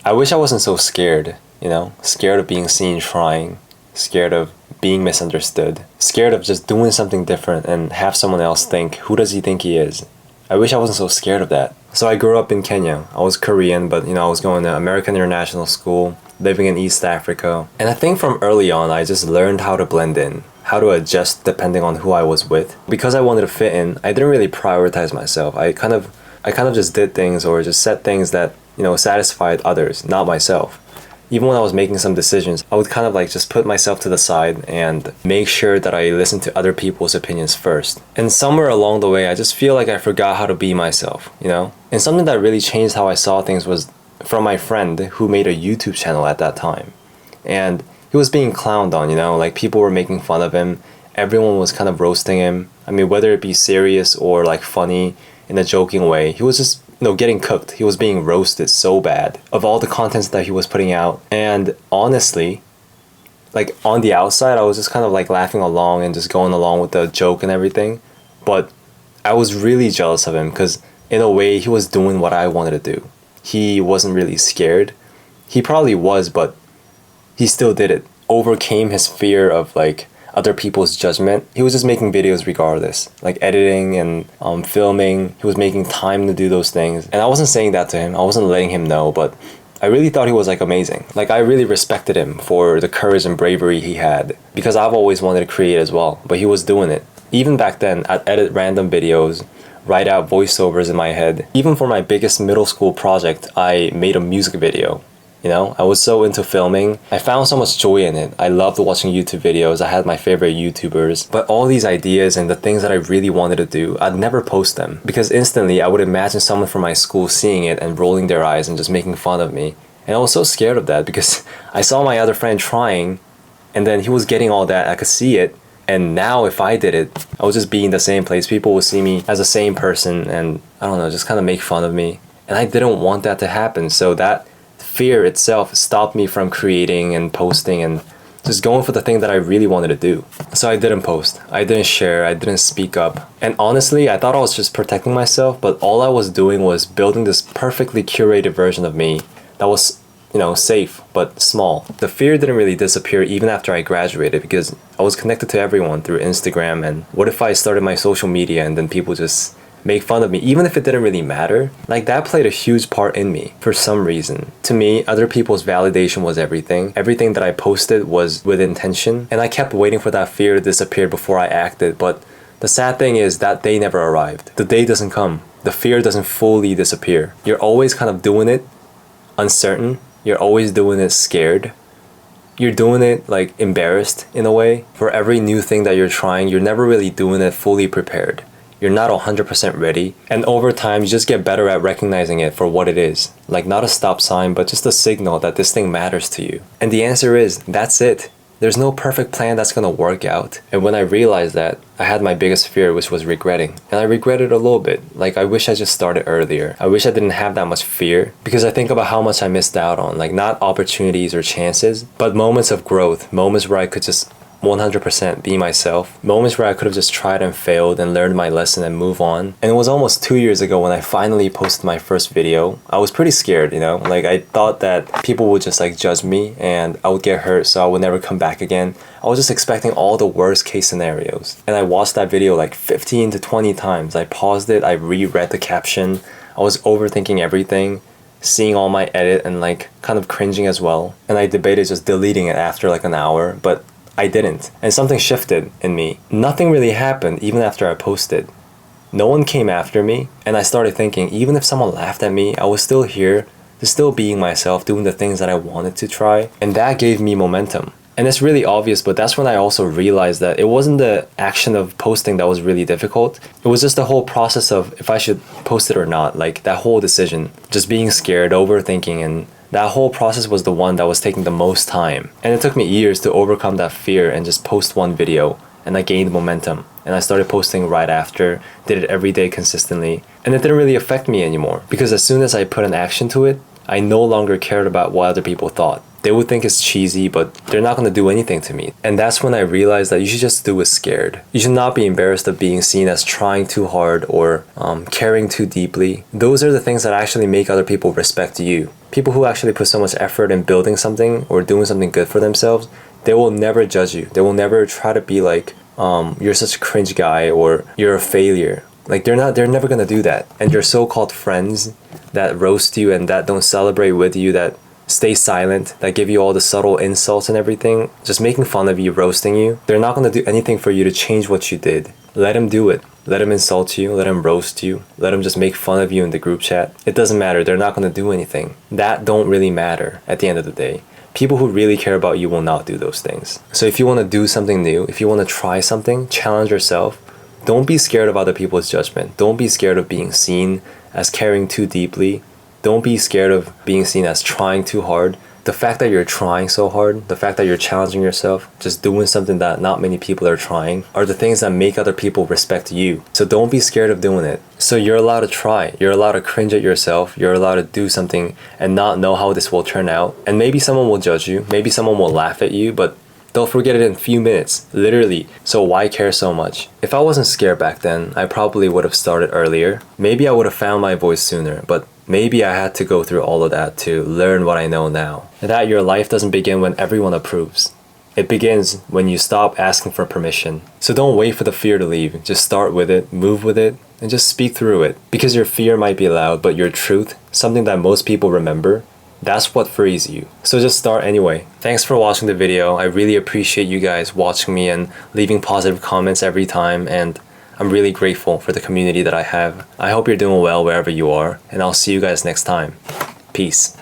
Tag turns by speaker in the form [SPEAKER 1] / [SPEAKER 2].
[SPEAKER 1] I wish I wasn't so scared, scared of being seen trying, scared of being misunderstood, scared of just doing something different and have someone else think, who does he think he is? I wish I wasn't so scared of that. So I grew up in Kenya. I was Korean, but I was going to American International School, living in East Africa. And I think from early on, I just learned how to blend in, how to adjust depending on who I was with. Because I wanted to fit in, I didn't really prioritize myself. I kind of just did things or just said things that, satisfied others, not myself. Even when I was making some decisions, I would kind of just put myself to the side and make sure that I listened to other people's opinions first. And somewhere along the way, I just feel like I forgot how to be myself, And something that really changed how I saw things was from my friend who made a YouTube channel at that time. And he was being clowned on, people were making fun of him. Everyone was kind of roasting him. I mean, whether it be serious or funny in a joking way, he was just getting cooked. He was being roasted so bad of all the contents that he was putting out. And honestly, on the outside, I was just kind of laughing along and just going along with the joke and everything. But I was really jealous of him because in a way, he was doing what I wanted to do. He wasn't really scared. He probably was, but he still did it. Overcame his fear of other people's judgment. He was just making videos regardless, editing and filming. He was making time to do those things. And I wasn't saying that to him. I wasn't letting him know, but I really thought he was amazing. I really respected him for the courage and bravery he had because I've always wanted to create as well, but he was doing it. Even back then, I'd edit random videos, write out voiceovers in my head. Even for my biggest middle school project, I made a music video. I was so into filming. I found so much joy in it. I loved watching YouTube videos. I had my favorite YouTubers. But all these ideas and the things that I really wanted to do, I'd never post them. Because instantly, I would imagine someone from my school seeing it and rolling their eyes and just making fun of me. And I was so scared of that because I saw my other friend trying and then he was getting all that. I could see it. And now if I did it, I would just be in the same place. People would see me as the same person and, I don't know, just kind of make fun of me. And I didn't want that to happen. So that fear itself stopped me from creating and posting and just going for the thing that I really wanted to do. So I didn't post, I didn't share, I didn't speak up. And honestly, I thought I was just protecting myself, but all I was doing was building this perfectly curated version of me that was, safe, but small. The fear didn't really disappear even after I graduated because I was connected to everyone through Instagram. And what if I started my social media and then people just make fun of me, even if it didn't really matter? That played a huge part in me for some reason. To me, other people's validation was everything. Everything that I posted was with intention, and I kept waiting for that fear to disappear before I acted. But the sad thing is that day never arrived. The day doesn't come. The fear doesn't fully disappear. You're always kind of doing it uncertain. You're always doing it scared. You're doing it embarrassed in a way. For every new thing that you're trying, you're never really doing it fully prepared. You're not 100% ready. And over time, you just get better at recognizing it for what it is. Not a stop sign, but just a signal that this thing matters to you. And the answer is, that's it. There's no perfect plan that's gonna work out. And when I realized that, I had my biggest fear, which was regretting. And I regretted a little bit. I wish I just started earlier. I wish I didn't have that much fear because I think about how much I missed out on. Not opportunities or chances, but moments of growth. Moments where I could just 100% be myself. Moments where I could have just tried and failed and learned my lesson and move on. And it was almost 2 years ago when I finally posted my first video. I was pretty scared, I thought that people would just judge me and I would get hurt so I would never come back again. I was just expecting all the worst case scenarios. And I watched that video 15 to 20 times. I paused it, I reread the caption. I was overthinking everything, seeing all my edit and kind of cringing as well. And I debated just deleting it after an hour, but I didn't, and something shifted in me. Nothing really happened even after I posted. No one came after me, and I started thinking, even if someone laughed at me, I was still here, just still being myself, doing the things that I wanted to try, and that gave me momentum. And it's really obvious, but that's when I also realized that it wasn't the action of posting that was really difficult. It was just the whole process of if I should post it or not, that whole decision, just being scared, overthinking, and that whole process was the one that was taking the most time. And it took me years to overcome that fear and just post one video. And I gained momentum. And I started posting right after, did it every day consistently. And it didn't really affect me anymore. Because as soon as I put an action to it, I no longer cared about what other people thought. They would think it's cheesy, but they're not going to do anything to me. And that's when I realized that you should just do it scared. You should not be embarrassed of being seen as trying too hard or caring too deeply. Those are the things that actually make other people respect you. People who actually put so much effort in building something or doing something good for themselves, they will never judge you. They will never try to be like, you're such a cringe guy or you're a failure. Like they're never gonna do that. And your so-called friends that roast you and that don't celebrate with you, that stay silent, that give you all the subtle insults and everything, just making fun of you, roasting you, they're not gonna do anything for you to change what you did. Let them do it. Let them insult you, let them roast you, let them just make fun of you in the group chat. It doesn't matter, they're not gonna do anything. That don't really matter at the end of the day. People who really care about you will not do those things. So if you wanna do something new, if you wanna try something, challenge yourself, don't be scared of other people's judgment. Don't be scared of being seen as caring too deeply. Don't be scared of being seen as trying too hard. The fact that you're trying so hard, the fact that you're challenging yourself, just doing something that not many people are trying, are the things that make other people respect you. So don't be scared of doing it. So you're allowed to try. You're allowed to cringe at yourself. You're allowed to do something and not know how this will turn out. And maybe someone will judge you. Maybe someone will laugh at you, but they'll forget it in a few minutes, literally. So why care so much? If I wasn't scared back then, I probably would have started earlier. Maybe I would have found my voice sooner, but maybe I had to go through all of that to learn what I know now. That your life doesn't begin when everyone approves. It begins when you stop asking for permission. So don't wait for the fear to leave. Just start with it, move with it, and just speak through it. Because your fear might be loud, but your truth, something that most people remember, that's what frees you. So just start anyway. Thanks for watching the video. I really appreciate you guys watching me and leaving positive comments every time, and I'm really grateful for the community that I have. I hope you're doing well wherever you are, and I'll see you guys next time. Peace.